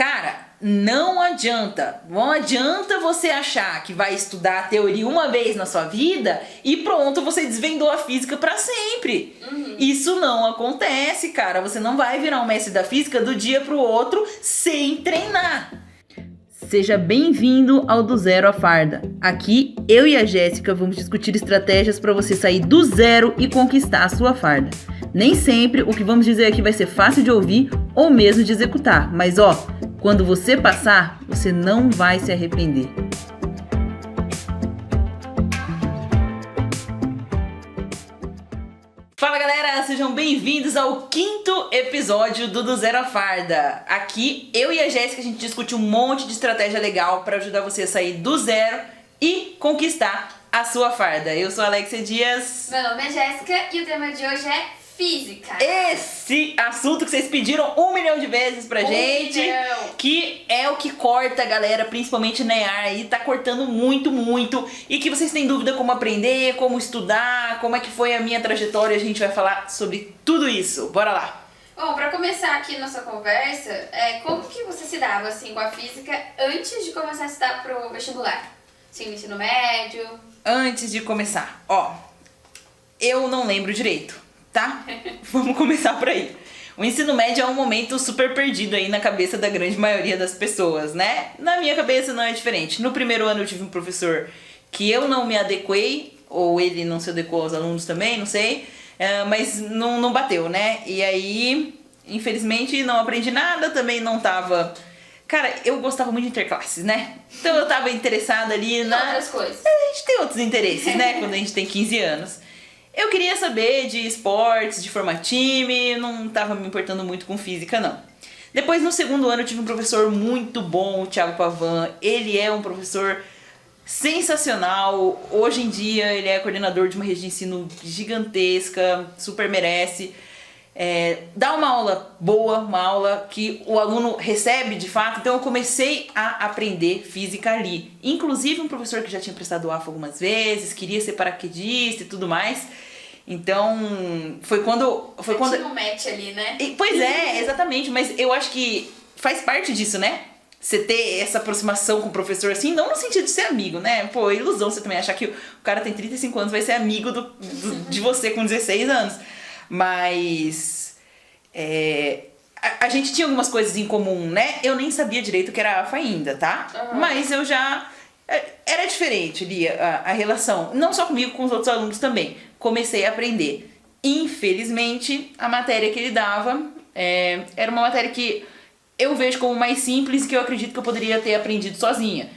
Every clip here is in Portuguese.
Cara, não adianta você achar que vai estudar a teoria uma vez na sua vida e pronto, você desvendou a física pra sempre. Isso não acontece, cara. Você não vai virar um mestre da física do dia pro outro sem treinar. Seja bem-vindo ao Do Zero à Farda. Aqui, eu e a Jéssica vamos discutir estratégias para você sair do zero e conquistar a sua farda. Nem sempre o que vamos dizer aqui vai ser fácil de ouvir ou mesmo de executar, mas quando você passar, você não vai se arrepender. Fala galera, sejam bem-vindos ao 5º episódio do Zero à Farda. Aqui, eu e a Jéssica, a gente discute um monte de estratégia legal para ajudar você a sair do zero e conquistar a sua farda. Eu sou a Alexia Dias. Meu nome é Jéssica e o tema de hoje é física. Esse assunto que vocês pediram 1 milhão de vezes pra gente, que é o que corta a galera, principalmente na EAR aí, tá cortando muito, e que vocês têm dúvida como aprender, como estudar, como é que foi a minha trajetória, a gente vai falar sobre tudo isso. Bora lá! Bom, pra começar aqui nossa conversa, como que você se dava assim com a física antes de começar a estudar pro vestibular? Assim, no ensino médio? Antes de começar, eu não lembro direito. Tá? Vamos começar por aí. O ensino médio é um momento super perdido aí na cabeça da grande maioria das pessoas, né? Na minha cabeça não é diferente. No primeiro ano eu tive um professor que eu não me adequei, ou ele não se adequou aos alunos também, não sei, mas não bateu, né? E aí, infelizmente, não aprendi nada, também não tava... Cara, eu gostava muito de interclasses, né? Então eu tava interessada ali outras coisas. A gente tem outros interesses, né? Quando a gente tem 15 anos. Eu queria saber de esportes, de formar time, não tava me importando muito com física, não. Depois, no segundo ano, eu tive um professor muito bom, o Thiago Pavan. Ele é um professor sensacional. Hoje em dia, ele é coordenador de uma rede de ensino gigantesca, super merece. Dá uma aula boa, uma aula que o aluno recebe de fato. Então eu comecei a aprender física ali. Inclusive um professor que já tinha prestado AFA algumas vezes, queria ser paraquedista e tudo mais. Então foi quando... Tinha um match ali, né? Pois é, exatamente. Mas eu acho que faz parte disso, né? Você ter essa aproximação com o professor assim, não no sentido de ser amigo, né? Pô, ilusão você também achar que o cara tem 35 anos, vai ser amigo de você com 16 anos. Mas a gente tinha algumas coisas em comum, né? Eu nem sabia direito o que era AFA ainda, tá? Mas eu já... Era diferente ali a relação. Não só comigo, com os outros alunos também. Comecei a aprender. Infelizmente, a matéria que ele dava era uma matéria que eu vejo como mais simples, que eu acredito que eu poderia ter aprendido sozinha.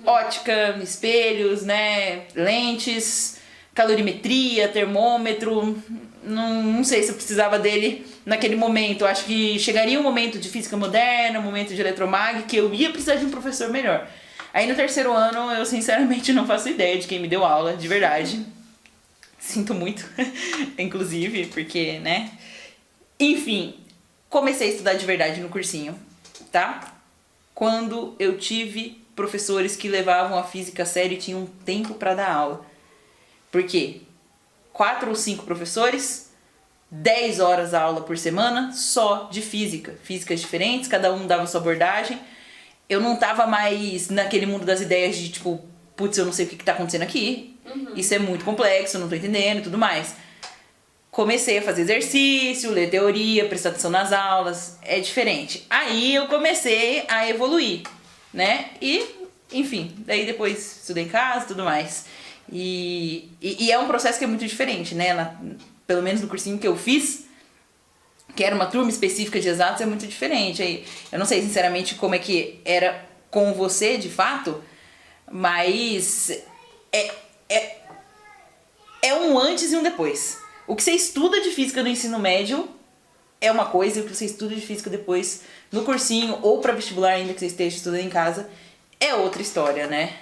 Ótica, espelhos, né? Lentes, calorimetria, termômetro... Não sei se eu precisava dele naquele momento. Eu acho que chegaria um momento de física moderna, um momento de eletromag, que eu ia precisar de um professor melhor. Aí no terceiro ano, eu sinceramente não faço ideia de quem me deu aula, de verdade. Sinto muito, inclusive, porque, né? Enfim, comecei a estudar de verdade no cursinho, tá? Quando eu tive professores que levavam a física a sério e tinham um tempo pra dar aula. Por quê? 4 ou 5 professores, 10 horas a aula por semana, só de física. Físicas diferentes, cada um dava sua abordagem. Eu não tava mais naquele mundo das ideias de tipo, putz, eu não sei o que tá acontecendo aqui. Isso é muito complexo, eu não tô entendendo e tudo mais. Comecei a fazer exercício, ler teoria, prestar atenção nas aulas. É diferente. Aí eu comecei a evoluir, né? E, enfim, daí depois estudei em casa e tudo mais. E é um processo que é muito diferente, né? Pelo menos no cursinho que eu fiz, que era uma turma específica de exatos, é muito diferente. Aí, eu não sei sinceramente como é que era com você, de fato, mas é um antes e um depois. O que você estuda de física no ensino médio é uma coisa, e o que você estuda de física depois no cursinho, ou para vestibular ainda que você esteja estudando em casa, é outra história, né?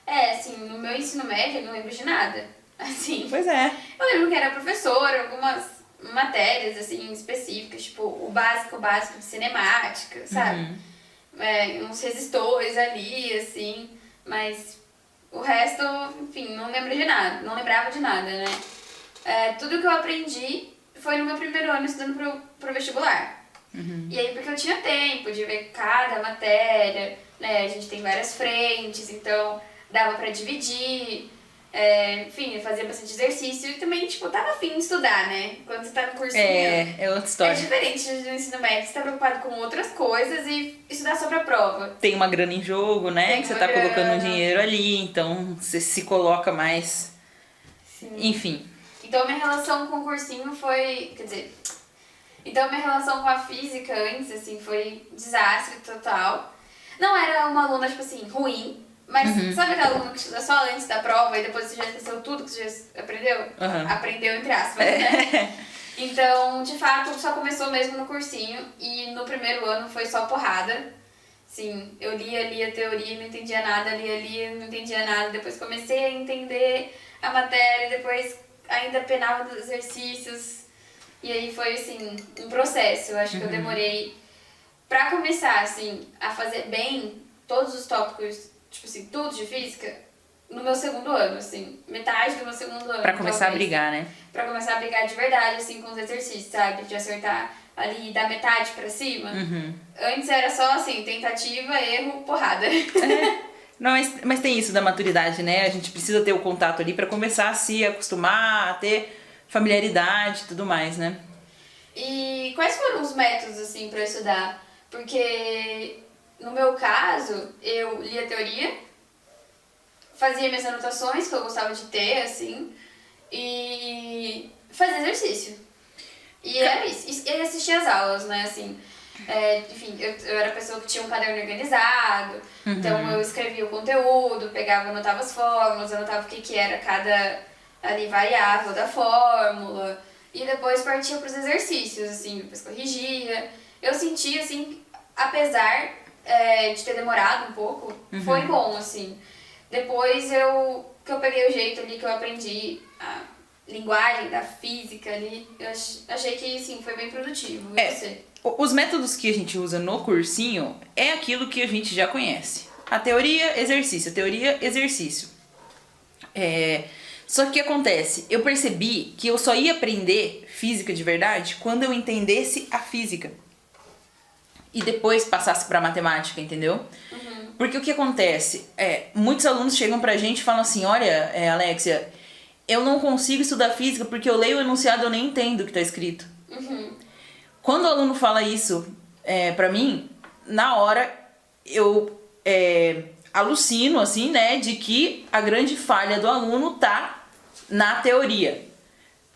Assim, no meu ensino médio eu não lembro de nada. Assim. Pois é. Eu lembro que era professora, algumas matérias, assim, específicas, tipo o básico de cinemática, sabe? Uns resistores ali, assim, mas o resto, enfim, não lembro de nada, não lembrava de nada, né? Tudo que eu aprendi foi no meu primeiro ano estudando pro vestibular. E aí, porque eu tinha tempo de ver cada matéria, né? A gente tem várias frentes, então dava pra dividir. Enfim, eu fazia bastante exercício e também, tipo, tava afim de estudar, né? Quando você tá no cursinho. É outra história. É diferente do ensino médio, você tá preocupado com outras coisas e estudar só pra prova. Tem uma grana em jogo, né? Tem Que você uma tá grana. colocando um dinheiro ali, então você se coloca mais. Sim. Enfim. Então, minha relação com o cursinho foi. Quer dizer. Então, minha relação com a física antes, assim, foi um desastre total. Não era uma aluna, tipo assim, ruim. Mas sabe aquela aluna que estuda só antes da prova e depois você já esqueceu tudo que você já aprendeu? Aprendeu entre aspas, né? Então, de fato, só começou mesmo no cursinho e no primeiro ano foi só porrada. Sim, eu lia teoria, não entendia nada, lia, não entendia nada. Depois comecei a entender a matéria, depois ainda penava dos exercícios. E aí foi, assim, um processo. Eu acho que eu demorei pra começar, assim, a fazer bem todos os tópicos, tipo assim, tudo de física, no meu segundo ano, assim. Metade do meu segundo ano. Pra começar a brigar, né? Pra começar a brigar de verdade, assim, com os exercícios, sabe? De acertar ali da metade pra cima. Antes era só, assim, tentativa, erro, porrada. Não, mas tem isso da maturidade, né? A gente precisa ter o contato ali pra começar a se acostumar, a ter familiaridade e tudo mais, né? E quais foram os métodos, assim, pra estudar? Porque, no meu caso, eu lia teoria, fazia minhas anotações, que eu gostava de ter, assim, e fazia exercício. E era isso. E assistia as aulas, né, assim. Enfim, eu era a pessoa que tinha um caderno organizado, então eu escrevia o conteúdo, pegava, anotava as fórmulas, anotava o que era cada ali variável da fórmula, e depois partia para os exercícios, assim, depois corrigia. Eu sentia, assim, apesar de ter demorado um pouco, foi bom, assim. Depois que eu peguei o jeito ali, que eu aprendi a linguagem da física ali, eu achei que, sim, foi bem produtivo. E você? Os métodos que a gente usa no cursinho é aquilo que a gente já conhece. A teoria, exercício. A teoria, exercício. Só que o que acontece? Eu percebi que eu só ia aprender física de verdade quando eu entendesse a física. E depois passasse pra matemática, entendeu? Porque o que acontece? Muitos alunos chegam pra gente e falam assim, olha, Alexia, eu não consigo estudar física porque eu leio o enunciado e eu nem entendo o que tá escrito. Quando o aluno fala isso pra mim, na hora eu alucino, assim, né, de que a grande falha do aluno tá na teoria.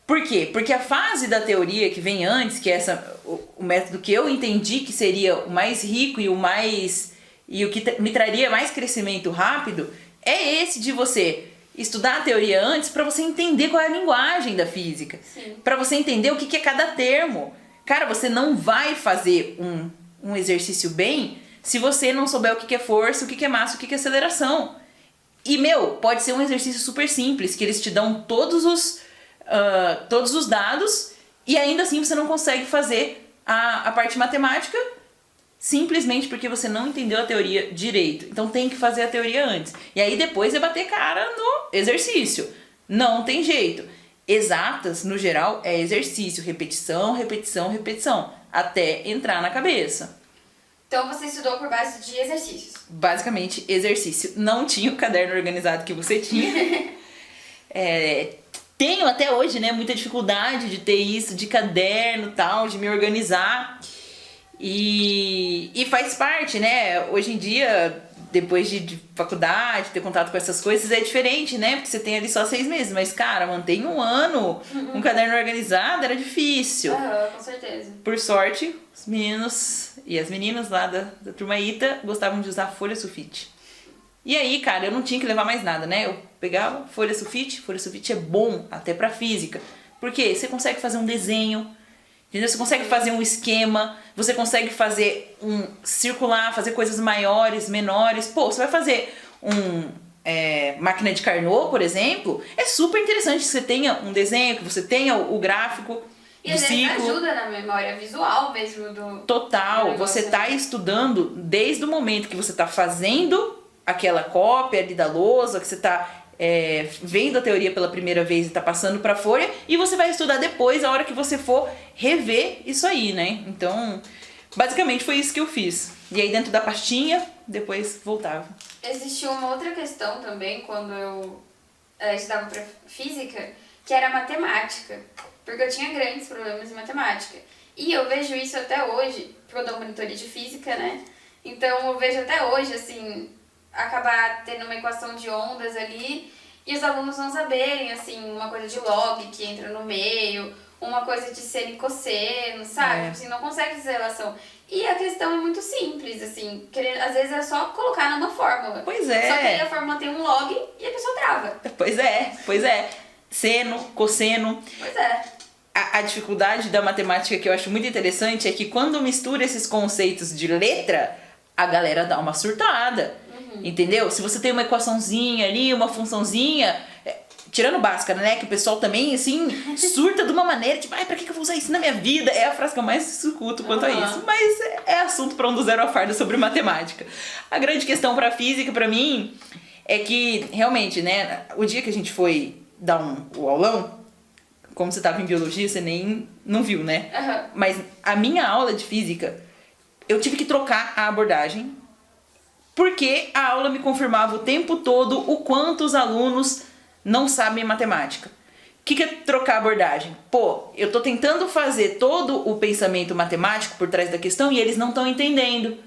Por quê? Porque a fase da teoria que vem antes, que é o método que eu entendi que seria o mais rico e o que me traria mais crescimento rápido, é esse de você estudar a teoria antes para você entender qual é a linguagem da física. Para você entender o que é cada termo. Cara, você não vai fazer um exercício bem se você não souber o que é força, o que é massa, o que é aceleração. E, pode ser um exercício super simples, que eles te dão todos os dados e ainda assim você não consegue fazer a parte matemática simplesmente porque você não entendeu a teoria direito. Então tem que fazer a teoria antes. E aí depois é bater cara no exercício. Não tem jeito. Exatas, no geral, é exercício, repetição, repetição, repetição, até entrar na cabeça. Então você estudou por base de exercícios? Basicamente, exercício. Não tinha o caderno organizado que você tinha. Tenho até hoje, né, muita dificuldade de ter isso, de caderno e tal, de me organizar. E faz parte, né? Hoje em dia, depois de faculdade, ter contato com essas coisas, é diferente, né? Porque você tem ali só 6 meses. Mas, cara, manter um ano um caderno organizado era difícil. Com certeza. Por sorte, os meninos e as meninas lá da turma ITA gostavam de usar folha sulfite. E aí, cara, eu não tinha que levar mais nada, né? Eu pegava folha sulfite é bom até pra física. Porque você consegue fazer um desenho, entendeu? Você consegue fazer um esquema, você consegue fazer circular, fazer coisas maiores, menores. Pô, você vai fazer máquina de Carnot, por exemplo, é super interessante que você tenha um desenho, que você tenha o gráfico e do às vezes ciclo. ajuda na memória visual mesmo do... Total, você tá estudando desde o momento que você tá fazendo aquela cópia ali da lousa, que você tá vendo a teoria pela primeira vez e tá passando pra folha, e você vai estudar depois, a hora que você for rever isso aí, né? Então, Basicamente foi isso que eu fiz. E aí dentro da pastinha, depois voltava. Existiu uma outra questão também, quando eu estudava para física, que era matemática. Porque eu tinha grandes problemas em matemática. E eu vejo isso até hoje, porque eu dou monitoria de física, né? Então eu vejo até hoje, assim, acabar tendo uma equação de ondas ali e os alunos não saberem, assim, uma coisa de log que entra no meio, uma coisa de seno e cosseno, sabe? Assim, não consegue fazer relação. E a questão é muito simples, assim, às vezes é só colocar numa fórmula. Pois é. Só que aí a fórmula tem um log e a pessoa trava. Pois é. Seno, cosseno. Pois é. A dificuldade da matemática que eu acho muito interessante é que quando mistura esses conceitos de letra, a galera dá uma surtada. Entendeu? Se você tem uma equaçãozinha ali, uma funçãozinha, tirando básica, né? Que o pessoal também, assim, surta de uma maneira, tipo, ai, pra que eu vou usar isso na minha vida? É a frase que eu mais escuto quanto a isso. Mas é assunto pra um do zero à farda sobre matemática. A grande questão pra física, pra mim, é que, realmente, né? O dia que a gente foi dar o aulão, como você tava em biologia, você nem não viu, né? Mas a minha aula de física, eu tive que trocar a abordagem, porque a aula me confirmava o tempo todo o quanto os alunos não sabem matemática. O que é trocar a abordagem? Pô, eu tô tentando fazer todo o pensamento matemático por trás da questão e eles não estão entendendo.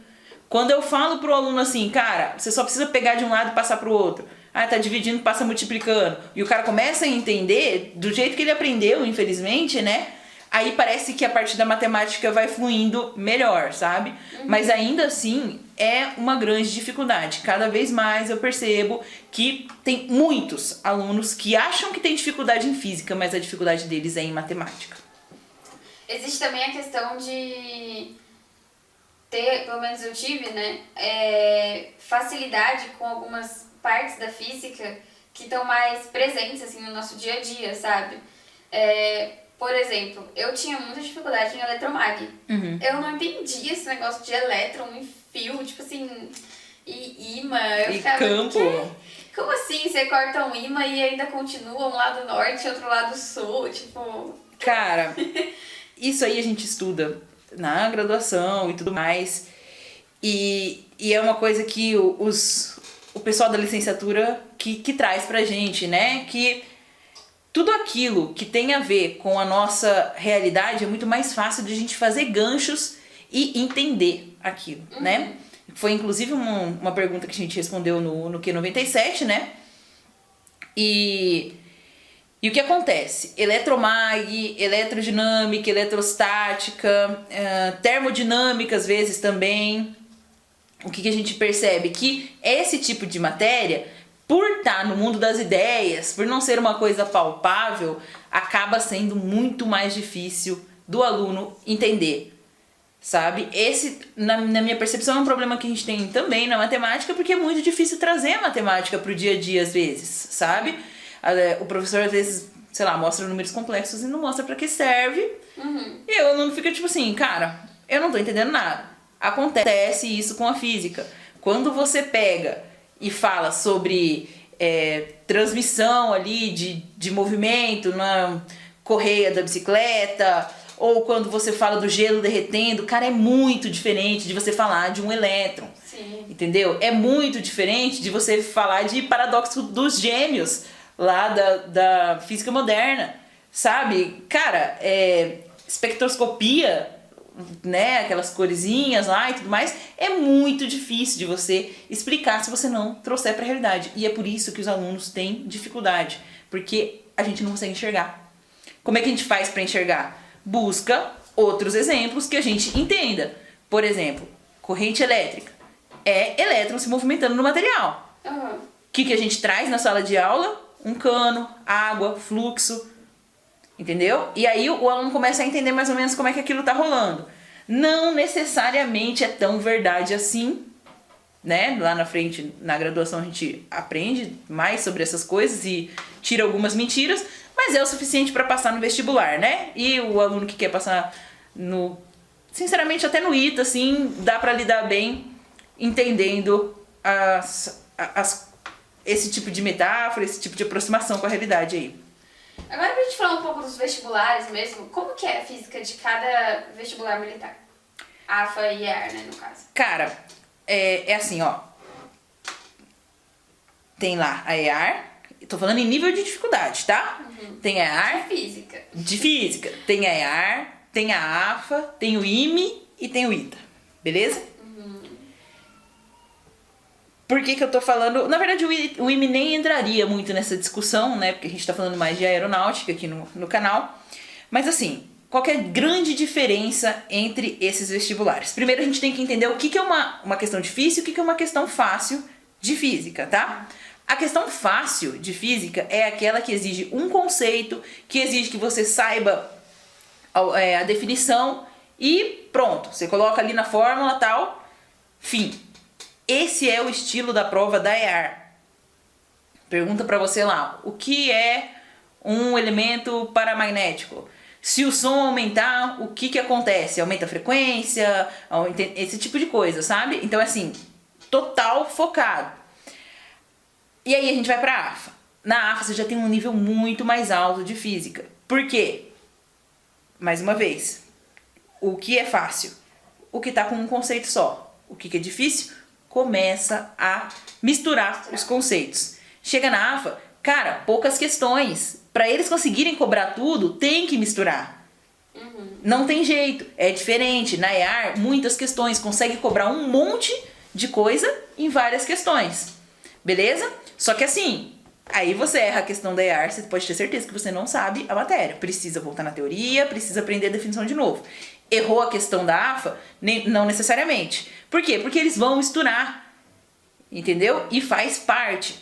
Quando eu falo pro aluno assim, cara, você só precisa pegar de um lado e passar pro outro. Ah, tá dividindo, passa multiplicando. E o cara começa a entender do jeito que ele aprendeu, infelizmente, né? Aí parece que a parte da matemática vai fluindo melhor, sabe? Mas ainda assim é uma grande dificuldade. Cada vez mais eu percebo que tem muitos alunos que acham que tem dificuldade em física, mas a dificuldade deles é em matemática. Existe também a questão de ter, pelo menos eu tive, né, facilidade com algumas partes da física que estão mais presentes assim no nosso dia a dia, sabe? Por exemplo, eu tinha muita dificuldade em eletromag. Eu não entendia esse negócio de elétron e fio, tipo assim, e imã. Eu ficava, campo. Como assim? Você corta um imã e ainda continua um lado norte e outro lado sul, tipo... Cara, isso aí a gente estuda na graduação e tudo mais. E é uma coisa que o pessoal da licenciatura que traz pra gente, né? Que tudo aquilo que tem a ver com a nossa realidade é muito mais fácil de a gente fazer ganchos e entender aquilo, né? Foi inclusive uma pergunta que a gente respondeu no Q97, né? E o que acontece? Eletromag, eletrodinâmica, eletrostática, termodinâmica às vezes também. O que a gente percebe? Que esse tipo de matéria, por estar no mundo das ideias, por não ser uma coisa palpável, acaba sendo muito mais difícil do aluno entender, sabe? Esse, na minha percepção, é um problema que a gente tem também na matemática, porque é muito difícil trazer a matemática pro dia a dia às vezes, sabe? O professor às vezes, sei lá, mostra números complexos e não mostra pra que serve. E o aluno fica tipo assim, cara, eu não tô entendendo nada. Acontece isso com a física. Quando você pega e fala sobre transmissão ali de movimento na correia da bicicleta, ou quando você fala do gelo derretendo, cara, é muito diferente de você falar de um elétron. Sim. Entendeu? É muito diferente de você falar de paradoxo dos gêmeos lá da física moderna, sabe? Cara, espectroscopia, né, aquelas coresinhas lá e tudo mais, é muito difícil de você explicar se você não trouxer para a realidade. E é por isso que os alunos têm dificuldade, porque a gente não consegue enxergar. Como é que a gente faz para enxergar? Busca outros exemplos que a gente entenda. Por exemplo, corrente elétrica é elétron se movimentando no material. O que a gente traz na sala de aula? Um cano, água, fluxo. Entendeu? E aí o aluno começa a entender mais ou menos como é que aquilo tá rolando. Não necessariamente é tão verdade assim, né? Lá na frente, na graduação, a gente aprende mais sobre essas coisas e tira algumas mentiras, mas é o suficiente para passar no vestibular, né? E o aluno que quer passar sinceramente, até no ITA, assim, dá para lidar bem entendendo esse tipo de metáfora, esse tipo de aproximação com a realidade aí. Agora pra gente falar um pouco dos vestibulares mesmo, como que é a física de cada vestibular militar? AFA e EAR, né, no caso. Cara, é assim, ó. Tem lá a EAR, tô falando em nível de dificuldade, tá? Tem a EAR. De física. Tem a EAR, tem a AFA, tem o IME e tem o ITA. Beleza? Por que eu tô falando... Na verdade, o IME nem entraria muito nessa discussão, né? Porque a gente tá falando mais de aeronáutica aqui no canal. Mas assim, qual que é a grande diferença entre esses vestibulares? Primeiro, a gente tem que entender o que é uma questão difícil e o que é uma questão fácil de física, tá? A questão fácil de física é aquela que exige um conceito, que exige que você saiba a definição e pronto, você coloca ali na fórmula tal, fim. Esse é o estilo da prova da EAR. Pergunta pra você lá, o que é um elemento paramagnético? Se o som aumentar, o que acontece? Aumenta a frequência, esse tipo de coisa, sabe? Então, assim, total focado. E aí a gente vai pra AFA. Na AFA você já tem um nível muito mais alto de física. Por quê? Mais uma vez, o que é fácil? O que tá com um conceito só. O que é difícil? Começa a misturar os conceitos. Chega na AFA, cara, poucas questões. Para eles conseguirem cobrar tudo, tem que misturar. Não tem jeito, é diferente. Na EAR, muitas questões, consegue cobrar um monte de coisa em várias questões. Beleza? Só que assim, aí você erra a questão da EAR, você pode ter certeza que você não sabe a matéria. Precisa voltar na teoria, precisa aprender a definição de novo. Errou a questão da AFA? Não necessariamente. Por quê? Porque eles vão misturar. Entendeu? E faz parte.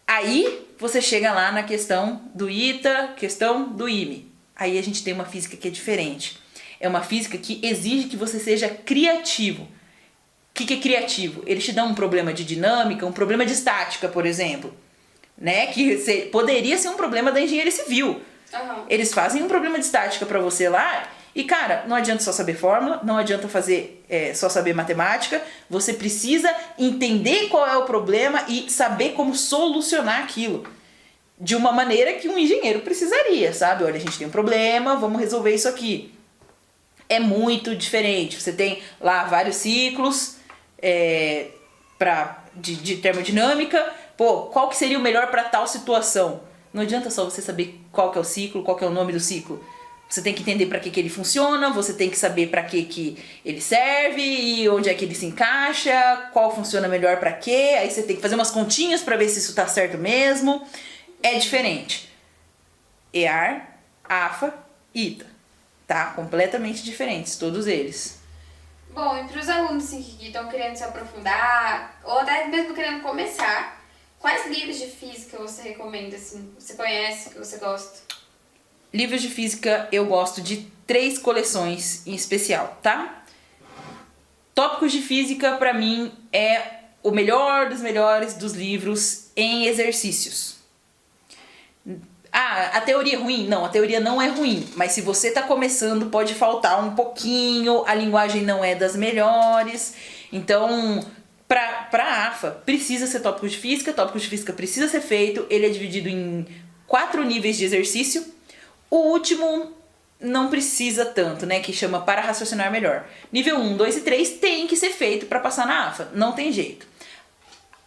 Aí você chega lá na questão do ITA, questão do IME. Aí a gente tem uma física que é diferente. É uma física que exige que você seja criativo. O que é criativo? Eles te dão um problema de dinâmica, um problema de estática, por exemplo. Né? Que poderia ser um problema da engenharia civil. Eles fazem um problema de estática pra você lá. E cara, não adianta só saber fórmula, não adianta fazer só saber matemática, você precisa entender qual é o problema e saber como solucionar aquilo. De uma maneira que um engenheiro precisaria, sabe? Olha, a gente tem um problema, vamos resolver isso aqui. É muito diferente. Você tem lá vários ciclos de termodinâmica. Pô, qual que seria o melhor para tal situação? Não adianta só você saber qual que é o ciclo, qual que é o nome do ciclo. Você tem que entender para que ele funciona, você tem que saber para que ele serve e onde é que ele se encaixa, qual funciona melhor para quê. Aí você tem que fazer umas continhas para ver se isso tá certo mesmo. É diferente. EAR, AFA, ITA. Tá? Completamente diferentes, todos eles. Bom, e para os alunos assim, que estão querendo se aprofundar, ou até mesmo querendo começar, quais livros de física você recomenda, assim? Você conhece, que você gosta? Livros de física eu gosto de 3 coleções em especial, tá? Tópicos de física pra mim é o melhor dos melhores dos livros em exercícios. Ah, a teoria é ruim? Não, a teoria não é ruim, mas se você tá começando pode faltar um pouquinho, a linguagem não é das melhores, então pra AFA precisa ser tópicos de física precisa ser feito, ele é dividido em 4 níveis de exercício. O último não precisa tanto, né? Que chama para raciocinar melhor. Nível 1, 2 e 3 tem que ser feito para passar na AFA. Não tem jeito.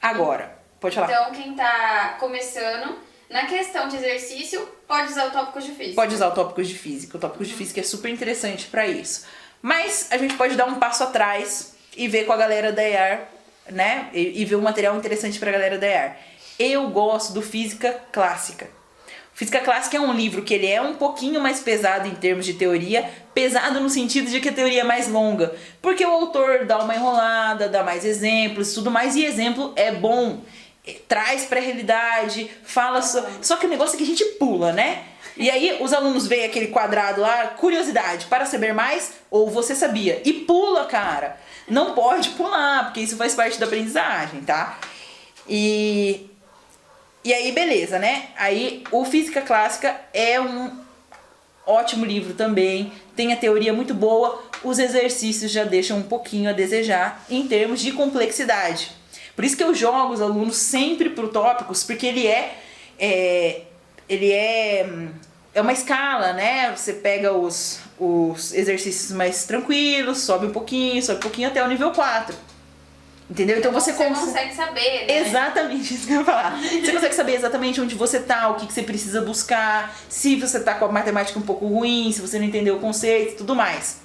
Agora, pode falar. Então, quem tá começando, na questão de exercício, pode usar o tópico de física. Pode usar o tópico de física. O tópico de física é super interessante para isso. Mas a gente pode dar um passo atrás e ver com a galera da EAR, né? E ver um material interessante para a galera da EAR. Eu gosto do Física Clássica. Física Clássica é um livro que ele é um pouquinho mais pesado em termos de teoria, pesado no sentido de que a teoria é mais longa, porque o autor dá uma enrolada, dá mais exemplos, tudo mais, e exemplo é bom, traz pra realidade, fala só que o negócio é que a gente pula, né? E aí os alunos veem aquele quadrado lá, curiosidade, para saber mais, ou você sabia, e pula, cara, não pode pular, porque isso faz parte da aprendizagem, tá? E aí, beleza, né? Aí, o Física Clássica é um ótimo livro também. Tem a teoria muito boa. Os exercícios já deixam um pouquinho a desejar em termos de complexidade. Por isso que eu jogo os alunos sempre pro tópicos, porque ele é é uma escala, né? Você pega os exercícios mais tranquilos, sobe um pouquinho até o nível 4. Entendeu? Então você consegue saber, né? Exatamente isso que eu ia falar. Você consegue saber exatamente onde você tá, o que você precisa buscar, se você tá com a matemática um pouco ruim, se você não entendeu o conceito e tudo mais.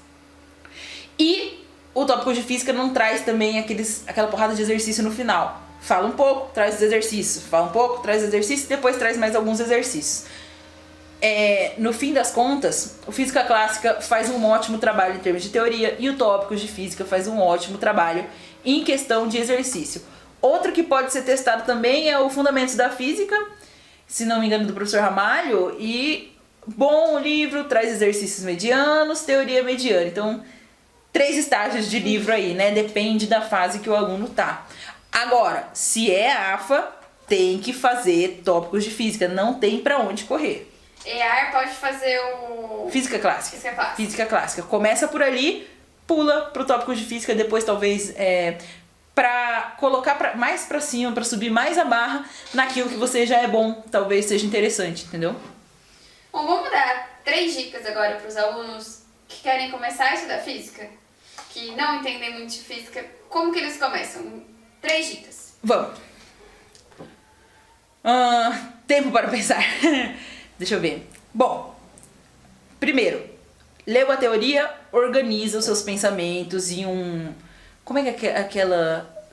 E o tópico de física não traz também aquela porrada de exercício no final. Fala um pouco, traz os exercícios. Fala um pouco, traz os exercícios e depois traz mais alguns exercícios. No fim das contas, o Física Clássica faz um ótimo trabalho em termos de teoria e o Tópicos de Física faz um ótimo trabalho em questão de exercício. Outro que pode ser testado também é o Fundamentos da Física, se não me engano, do professor Ramalho, e bom livro, traz exercícios medianos, teoria mediana. Então, 3 estágios de livro aí, né? Depende da fase que o aluno tá. Agora, se é AFA, tem que fazer Tópicos de Física, não tem pra onde correr. EAR pode fazer o... Física Clássica. Física Clássica. Física Clássica. Começa por ali, pula pro Tópicos de Física, depois talvez pra colocar mais pra cima, pra subir mais a barra naquilo que você já é bom, talvez seja interessante, entendeu? Bom, vamos dar 3 dicas agora pros alunos que querem começar a estudar física, que não entendem muito de física. Como que eles começam? 3 dicas. Vamos. Tempo para pensar. Deixa eu ver. Bom, primeiro, leu a teoria, organiza os seus pensamentos em um... Como é que é aquela...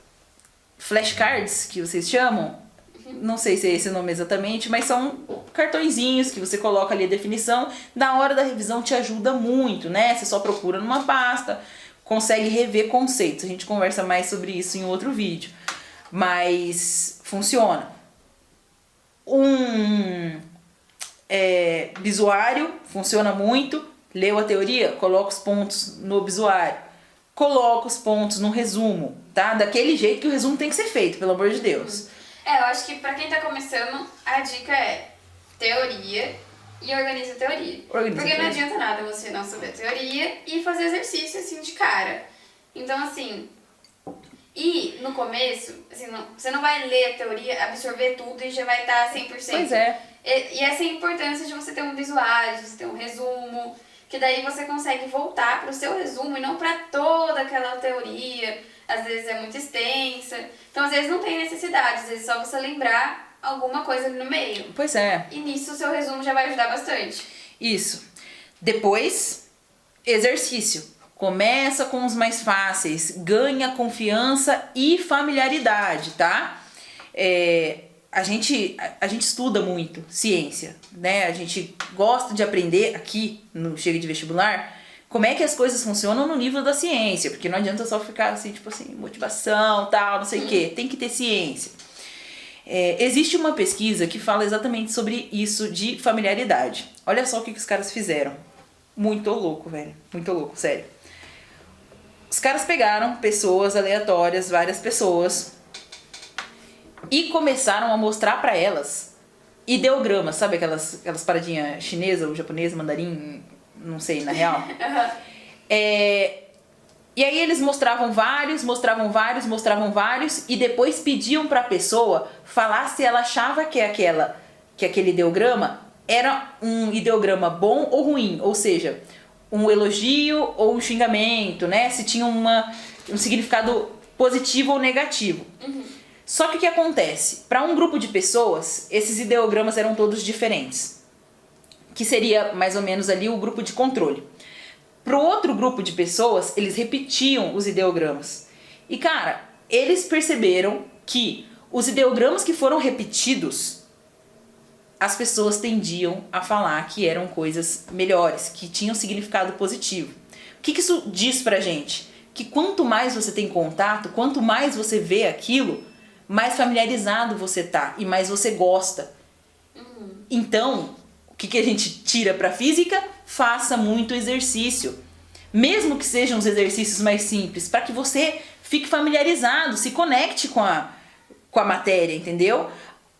flashcards que vocês chamam? Não sei se é esse o nome exatamente, mas são cartõezinhos que você coloca ali a definição. Na hora da revisão te ajuda muito, né? Você só procura numa pasta, consegue rever conceitos. A gente conversa mais sobre isso em outro vídeo. Mas funciona. Bisuário funciona muito. Leu a teoria, coloca os pontos no bisuário, coloca os pontos no resumo, tá? Daquele jeito que o resumo tem que ser feito, pelo amor de Deus. Eu acho que pra quem tá começando, a dica é teoria e organiza a teoria. Porque não adianta nada você não saber a teoria e fazer exercício assim de cara. Então assim, e no começo, assim, você não vai ler a teoria, absorver tudo e já vai estar 100%. Pois é. E essa é a importância de você ter um visuário, de você ter um resumo, que daí você consegue voltar pro seu resumo e não pra toda aquela teoria. Às vezes é muito extensa, então às vezes não tem necessidade, às vezes é só você lembrar alguma coisa ali no meio. Pois é. E nisso o seu resumo já vai ajudar bastante. Isso. Depois, exercício. Começa com os mais fáceis, ganha confiança e familiaridade, tá? A gente estuda muito ciência, né? A gente gosta de aprender aqui no Chega de Vestibular como é que as coisas funcionam no nível da ciência, porque não adianta só ficar assim, tipo assim, motivação, tal, não sei o quê, tem que ter ciência. Existe uma pesquisa que fala exatamente sobre isso de familiaridade. Olha só o que os caras fizeram. Muito louco, velho, muito louco, sério. Os caras pegaram pessoas aleatórias, várias pessoas, e começaram a mostrar pra elas ideogramas, sabe aquelas paradinhas chinesa ou japonesa, mandarim, não sei, na real. E aí eles mostravam vários, e depois pediam pra pessoa falar se ela achava que aquele ideograma era um ideograma bom ou ruim, ou seja, um elogio ou um xingamento, né? Se tinha um significado positivo ou negativo. Só que o que acontece? Para um grupo de pessoas, esses ideogramas eram todos diferentes, que seria mais ou menos ali o grupo de controle. Para o outro grupo de pessoas, eles repetiam os ideogramas. E cara, eles perceberam que os ideogramas que foram repetidos, as pessoas tendiam a falar que eram coisas melhores, que tinham significado positivo. O que isso diz pra gente? Que quanto mais você tem contato, quanto mais você vê aquilo, mais familiarizado você tá e mais você gosta. Então, o que a gente tira pra física? Faça muito exercício. Mesmo que sejam os exercícios mais simples, para que você fique familiarizado, se conecte com a matéria, entendeu?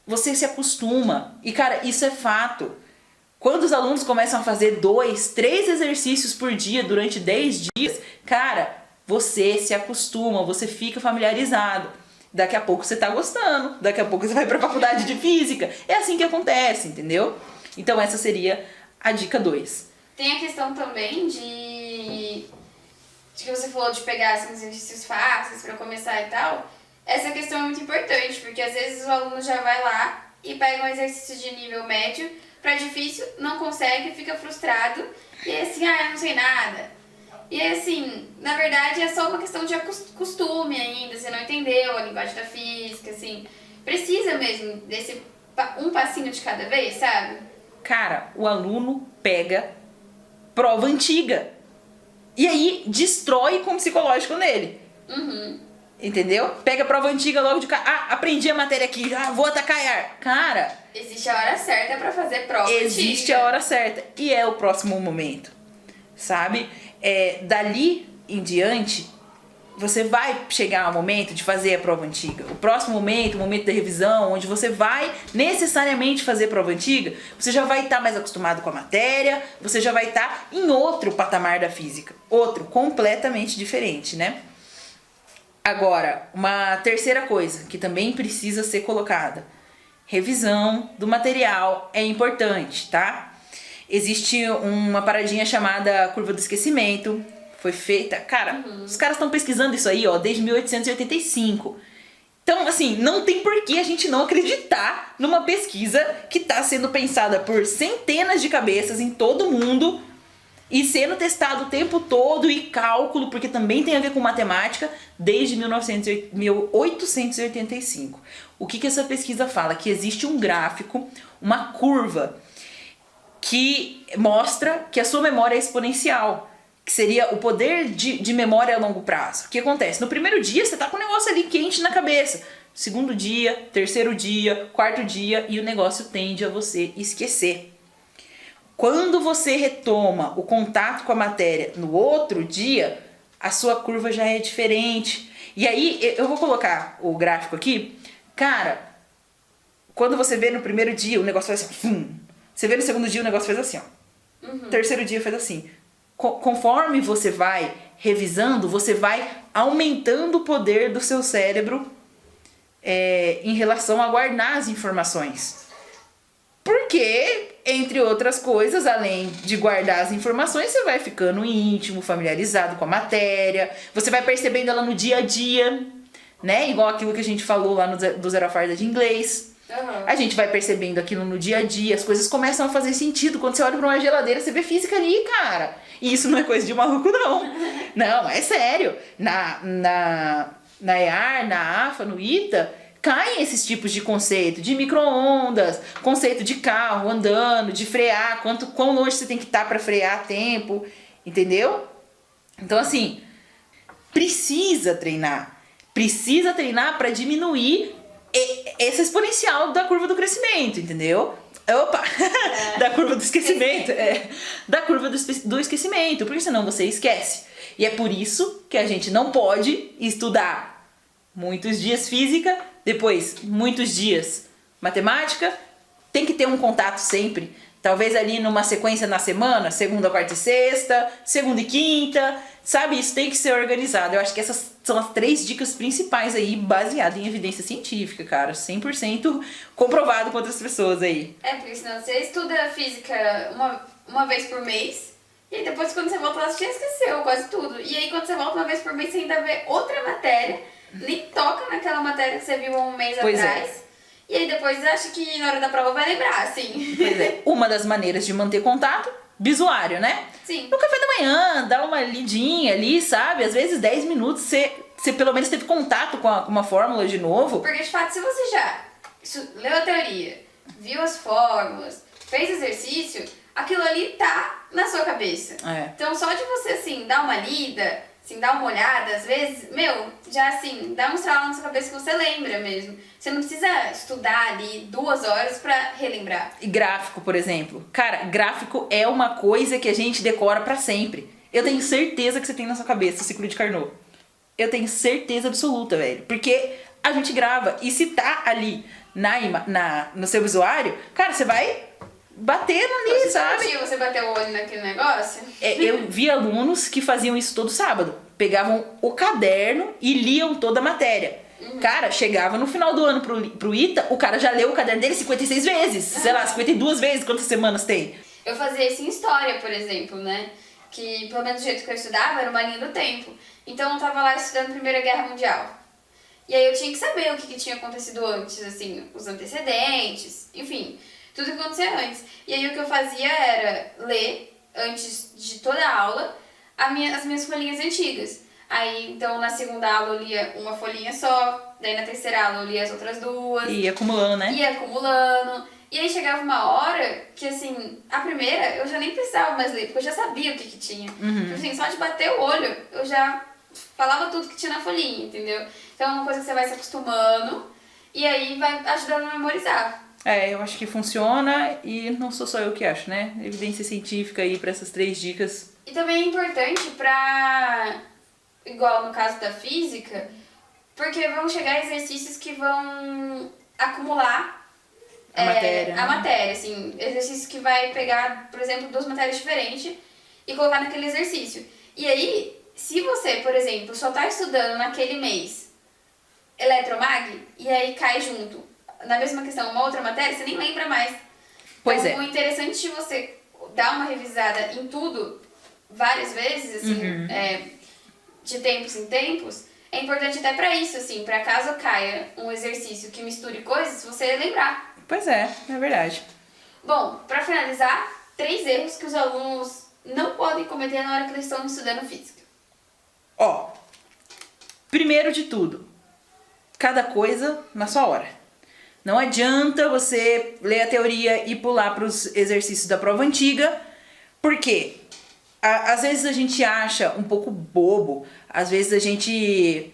Você se acostuma. E, cara, isso é fato. Quando os alunos começam a fazer 2, 3 exercícios por dia durante 10 dias, cara, você se acostuma, você fica familiarizado. Daqui a pouco você tá gostando, daqui a pouco você vai pra faculdade de física. É assim que acontece, entendeu? Então essa seria a dica 2. Tem a questão também de que você falou de pegar assim, os exercícios fáceis pra começar e tal. Essa questão é muito importante, porque às vezes o aluno já vai lá e pega um exercício de nível médio pra difícil, não consegue, fica frustrado e é assim, eu não sei nada. E assim, na verdade é só uma questão de costume ainda, você não entendeu a linguagem da física, assim. Precisa mesmo desse um passinho de cada vez, sabe? Cara, o aluno pega prova antiga e aí destrói com o psicológico nele. Entendeu? Pega a prova antiga logo de cara. Aprendi a matéria aqui, vou atacar. Cara, existe a hora certa pra fazer prova existe antiga. a hora certa e é o próximo momento, sabe? Dali em diante, você vai chegar ao momento de fazer a prova antiga. O próximo momento, o momento da revisão, onde você vai necessariamente fazer prova antiga, você já vai estar mais acostumado com a matéria, você já vai estar em outro patamar da física. Outro, completamente diferente, né? Agora, uma terceira coisa que também precisa ser colocada. Revisão do material é importante, tá? Existe uma paradinha chamada curva do esquecimento. Foi feita... Cara, os caras estão pesquisando isso aí, desde 1885. Então, assim, não tem por que a gente não acreditar numa pesquisa que está sendo pensada por centenas de cabeças em todo mundo e sendo testado o tempo todo e cálculo, porque também tem a ver com matemática, desde 1885. O que essa pesquisa fala? Que existe um gráfico, uma curva, que mostra que a sua memória é exponencial, que seria o poder de memória a longo prazo. O que acontece? No primeiro dia você tá com o negócio ali quente na cabeça. Segundo dia, terceiro dia, quarto dia, e o negócio tende a você esquecer. Quando você retoma o contato com a matéria no outro dia, a sua curva já é diferente. E aí, eu vou colocar o gráfico aqui. Cara, quando você vê no primeiro dia, o negócio faz assim. Você vê no segundo dia, o negócio faz assim, Terceiro dia faz assim. Conforme você vai revisando, você vai aumentando o poder do seu cérebro em relação a guardar as informações. Porque, entre outras coisas, além de guardar as informações, você vai ficando íntimo, familiarizado com a matéria, você vai percebendo ela no dia a dia, né? Igual aquilo que a gente falou lá do Zero a Farda de inglês. A gente vai percebendo aquilo no dia a dia, as coisas começam a fazer sentido. Quando você olha pra uma geladeira, você vê física ali, cara. E isso não é coisa de maluco, não. Não, é sério. Na EAR, na AFA, no ITA, caem esses tipos de conceito. De micro-ondas, conceito de carro andando, de frear, quão longe você tem que estar pra frear a tempo. Entendeu? Então, assim, precisa treinar. Precisa treinar pra diminuir esse exponencial da curva do crescimento, entendeu? Opa! Da curva do esquecimento. Da curva do esquecimento, porque senão você esquece. E é por isso que a gente não pode estudar muitos dias física, depois muitos dias matemática. Tem que ter um contato sempre. Talvez ali numa sequência na semana, segunda, quarta e sexta, segunda e quinta, sabe? Isso tem que ser organizado. Eu acho que essas são as 3 dicas principais aí, baseadas em evidência científica, cara. 100% comprovado com outras pessoas aí. Porque senão você estuda física uma vez por mês, e aí depois quando você volta lá você já esqueceu quase tudo. E aí quando você volta uma vez por mês você ainda vê outra matéria, nem toca naquela matéria que você viu há um mês atrás. E aí depois acha que na hora da prova vai lembrar, assim. Pois é. Uma das maneiras de manter contato, bisuário, né? Sim. No café da manhã, dá uma lidinha ali, sabe? Às vezes 10 minutos você pelo menos teve contato com uma fórmula de novo. Porque de fato, se você já leu a teoria, viu as fórmulas, fez exercício, aquilo ali tá na sua cabeça. Então só de você, assim, dar uma lida, assim, dar uma olhada, às vezes, já assim, dá um estralo na sua cabeça que você lembra mesmo. Você não precisa estudar ali 2 horas pra relembrar. E gráfico, por exemplo. Cara, gráfico é uma coisa que a gente decora pra sempre. Eu tenho certeza que você tem na sua cabeça o ciclo de Carnot. Eu tenho certeza absoluta, velho. Porque a gente grava. E se tá ali no seu usuário, cara, você vai batendo ali, sabe? Você bateu o olho naquele negócio? Eu vi alunos que faziam isso todo sábado. Pegavam o caderno e liam toda a matéria. Cara, chegava no final do ano pro ITA, o cara já leu o caderno dele 56 vezes. Sei lá, 52 vezes, quantas semanas tem. Eu fazia isso em história, por exemplo, né? Que, pelo menos do jeito que eu estudava, era uma linha do tempo. Então eu tava lá estudando a Primeira Guerra Mundial. E aí eu tinha que saber o que tinha acontecido antes, assim, os antecedentes, enfim, tudo que acontecia antes. E aí o que eu fazia era ler, antes de toda a aula, as minhas folhinhas antigas. Aí, então, na segunda aula eu lia uma folhinha só, daí na terceira aula eu lia as outras duas. E ia acumulando, né? Ia acumulando. E aí chegava uma hora que, assim, a primeira eu já nem precisava mais ler, porque eu já sabia o que tinha. Tipo assim, só de bater o olho, eu já falava tudo que tinha na folhinha, entendeu? Então é uma coisa que você vai se acostumando e aí vai ajudando a memorizar. Eu acho que funciona e não sou só eu que acho, né? Evidência científica aí pra essas 3 dicas. E também é importante pra, igual no caso da física, porque vão chegar exercícios que vão acumular A matéria. a matéria, assim, exercício que vai pegar, por exemplo, 2 matérias diferentes e colocar naquele exercício. E aí, se você, por exemplo, só tá estudando naquele mês eletromag e aí cai junto na mesma questão uma outra matéria, você nem lembra mais. Pois então, o interessante de você dar uma revisada em tudo várias vezes, assim, de tempos em tempos, é importante até pra isso, assim, pra caso caia um exercício que misture coisas, você lembrar. Pois é verdade. Bom, pra finalizar, 3 erros que os alunos não podem cometer na hora que eles estão estudando física. Ó, primeiro de tudo, cada coisa na sua hora. Não adianta você ler a teoria e pular para os exercícios da prova antiga, porque às vezes a gente acha um pouco bobo, às vezes a gente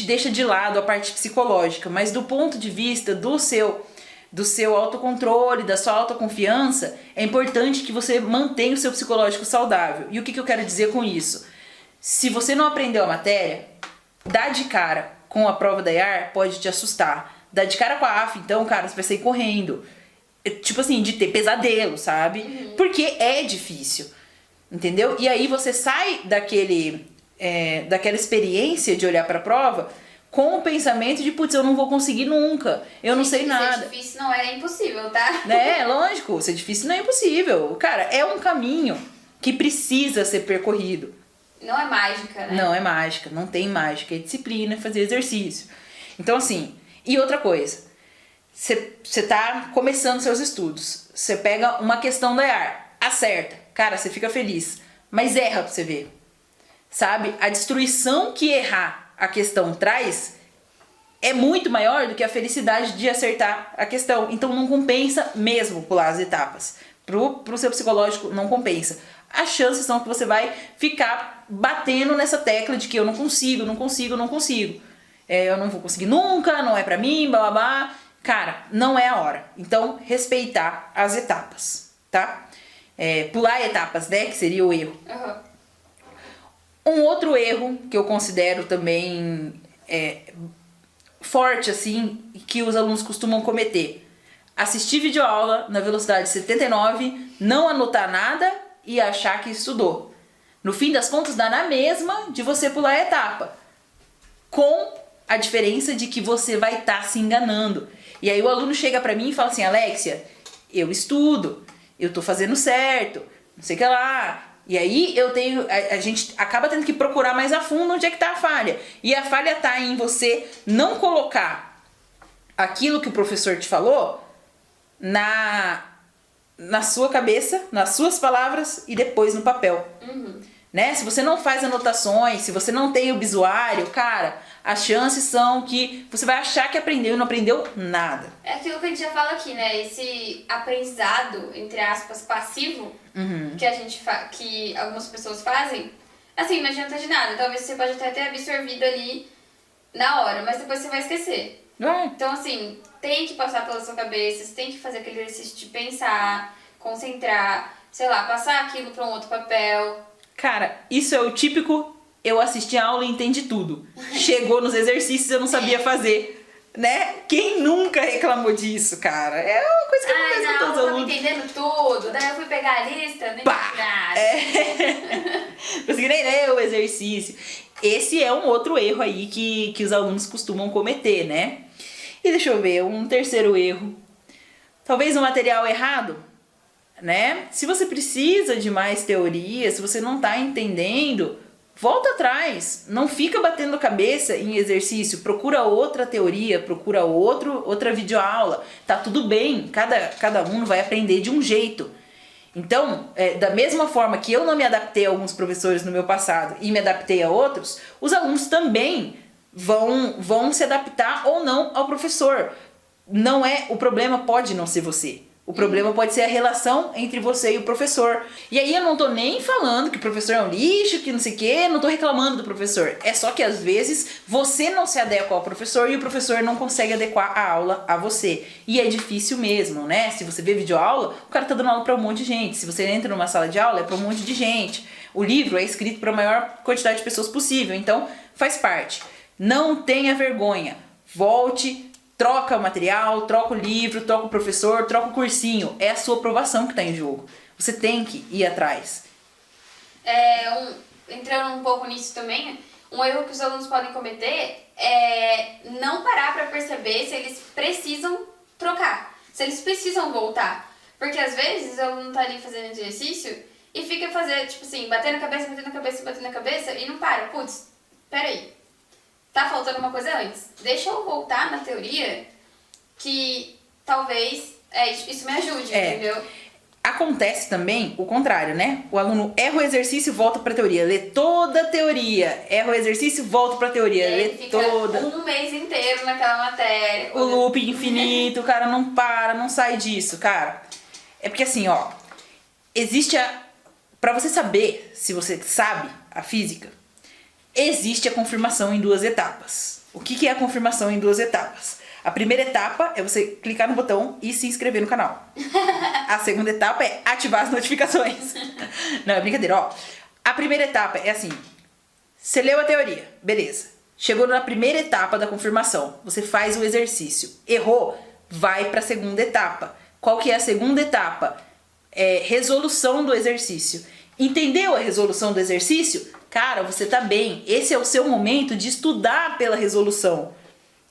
deixa de lado a parte psicológica, mas do ponto de vista do seu autocontrole, da sua autoconfiança, é importante que você mantenha o seu psicológico saudável. E o que eu quero dizer com isso? Se você não aprendeu a matéria, dar de cara com a prova da IAR pode te assustar. Dar de cara com a AF, então, cara, você vai sair correndo. Tipo assim, de ter pesadelo, sabe? Porque é difícil, entendeu? E aí você sai daquela experiência de olhar pra prova com o pensamento de, putz, eu não vou conseguir nunca, eu não sei nada. Ser difícil não é impossível, tá? Lógico, ser difícil não é impossível. Cara, é um caminho que precisa ser percorrido. Não é mágica, né? Não é mágica, não tem mágica, é disciplina, é fazer exercício. Então, assim, e outra coisa, você tá começando seus estudos, você pega uma questão da IAR, acerta, cara, você fica feliz, mas erra pra você ver, sabe? A destruição que errar a questão traz é muito maior do que a felicidade de acertar a questão. Então não compensa mesmo pular as etapas. Pro seu psicológico não compensa. As chances são que você vai ficar batendo nessa tecla de que eu não consigo. Eu não vou conseguir nunca, não é pra mim, blá blá blá. Cara, não é a hora. Então, respeitar as etapas, tá? Pular etapas, né? Que seria o erro. Um outro erro que eu considero também forte, assim, que os alunos costumam cometer. Assistir videoaula na velocidade 79, não anotar nada e achar que estudou. No fim das contas, dá na mesma de você pular a etapa. Com a diferença de que você vai estar se enganando. E aí o aluno chega pra mim e fala assim, Alexia, eu estudo, eu tô fazendo certo, não sei o que lá. E aí a gente acaba tendo que procurar mais a fundo onde é que tá a falha. E a falha tá em você não colocar aquilo que o professor te falou na sua cabeça, nas suas palavras e depois no papel. Né? Se você não faz anotações, se você não tem o visuário, cara, as chances são que você vai achar que aprendeu e não aprendeu nada. É aquilo que a gente já fala aqui, né? Esse aprendizado, entre aspas, passivo, que algumas pessoas fazem, assim, não adianta de nada. Talvez você pode até ter absorvido ali na hora, mas depois você vai esquecer. Então, assim, tem que passar pela sua cabeça, você tem que fazer aquele exercício de pensar, concentrar, sei lá, passar aquilo para um outro papel. Cara, isso é o típico, eu assisti a aula e entendi tudo. Chegou nos exercícios eu não sabia fazer, né? Quem nunca reclamou disso, cara? É uma coisa que acontece com todos os alunos. Eu tava entendendo tudo, daí eu fui pegar a lista, nem nada. Consegui nem ler o exercício. Esse é um outro erro aí que os alunos costumam cometer, né? E deixa eu ver, um terceiro erro. Talvez o material errado. né? Se você precisa de mais teoria, se você não tá entendendo, volta atrás. Não fica batendo cabeça em exercício. Procura outra teoria, procura outra videoaula. Tá tudo bem, cada aluno vai aprender de um jeito. Então, da mesma forma que eu não me adaptei a alguns professores no meu passado e me adaptei a outros, os alunos também vão se adaptar ou não ao professor. Não é, o problema pode não ser você. O problema pode ser a relação entre você e o professor. E aí eu não tô nem falando que o professor é um lixo, que não sei o quê, não tô reclamando do professor. É só que às vezes você não se adequa ao professor e o professor não consegue adequar a aula a você. E é difícil mesmo, né? Se você vê videoaula, o cara tá dando aula pra um monte de gente. Se você entra numa sala de aula, é pra um monte de gente. O livro é escrito pra maior quantidade de pessoas possível, então faz parte. Não tenha vergonha. Volte, troca o material, troca o livro, troca o professor, troca o cursinho. É a sua aprovação que está em jogo. Você tem que ir atrás. Entrando um pouco nisso também, um erro que os alunos podem cometer é não parar para perceber se eles precisam trocar, se eles precisam voltar. Porque às vezes o aluno tá ali fazendo exercício e fica fazendo, tipo assim, batendo a cabeça, batendo a cabeça, batendo a cabeça e não para. Putz, peraí. Tá faltando uma coisa antes. Deixa eu voltar na teoria que talvez isso me ajude, entendeu? Acontece também o contrário, né? O aluno erra o exercício e volta pra teoria. Lê toda a teoria. Erra o exercício e volta pra teoria. Ele fica um mês inteiro naquela matéria. O loop infinito, o cara não para, não sai disso, cara. É porque assim, ó, existe pra você saber se você sabe a física, existe a confirmação em 2 etapas. O que é a confirmação em 2 etapas? A primeira etapa é você clicar no botão e se inscrever no canal. A segunda etapa é ativar as notificações. Não, é brincadeira, ó. A primeira etapa é assim, você leu a teoria, beleza. Chegou na primeira etapa da confirmação, você faz o exercício. Errou, vai para a segunda etapa. Qual que é a segunda etapa? Resolução do exercício. Entendeu a resolução do exercício? Cara, você tá bem. Esse é o seu momento de estudar pela resolução.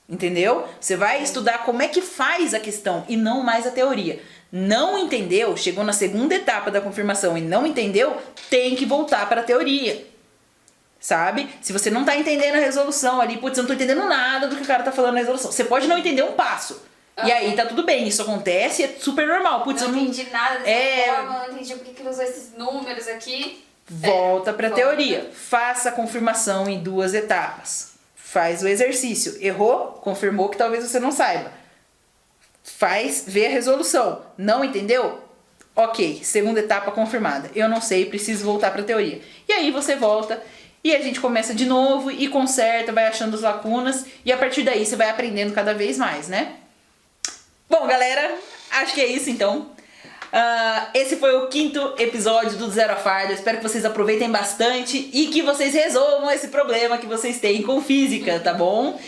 Entendeu? Você vai estudar como é que faz a questão e não mais a teoria. Não entendeu? Chegou na segunda etapa da confirmação e não entendeu? Tem que voltar para a teoria. Sabe? Se você não tá entendendo a resolução ali, putz, eu não tô entendendo nada do que o cara tá falando na resolução. Você pode não entender um passo. E aí tá tudo bem, isso acontece, é super normal. Putz, eu não entendi nada dessa forma, não entendi porque que usou esses números aqui. Volta pra teoria. Faça a confirmação em 2 etapas. Faz o exercício. Errou? Confirmou que talvez você não saiba. Vê a resolução. Não entendeu? Ok, segunda etapa confirmada. Eu não sei, preciso voltar pra teoria. E aí você volta e a gente começa de novo e conserta, vai achando as lacunas e a partir daí você vai aprendendo cada vez mais, né? Bom, galera, acho que é isso então. Esse foi o 5º episódio do Zero a Farda. Espero que vocês aproveitem bastante e que vocês resolvam esse problema que vocês têm com física, tá bom?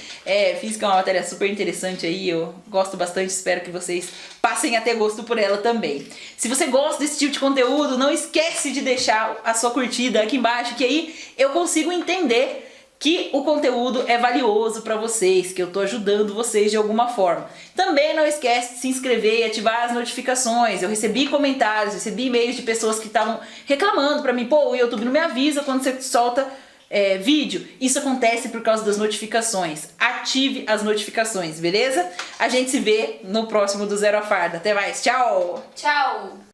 Física é uma matéria super interessante aí, eu gosto bastante, espero que vocês passem a ter gosto por ela também. Se você gosta desse tipo de conteúdo, não esquece de deixar a sua curtida aqui embaixo, que aí eu consigo entender que o conteúdo é valioso para vocês, que eu tô ajudando vocês de alguma forma. Também não esquece de se inscrever e ativar as notificações. Eu recebi comentários, recebi e-mails de pessoas que estavam reclamando para mim, pô, o YouTube não me avisa quando você solta vídeo. Isso acontece por causa das notificações. Ative as notificações, beleza? A gente se vê no próximo do Zero a Farda. Até mais, tchau! Tchau!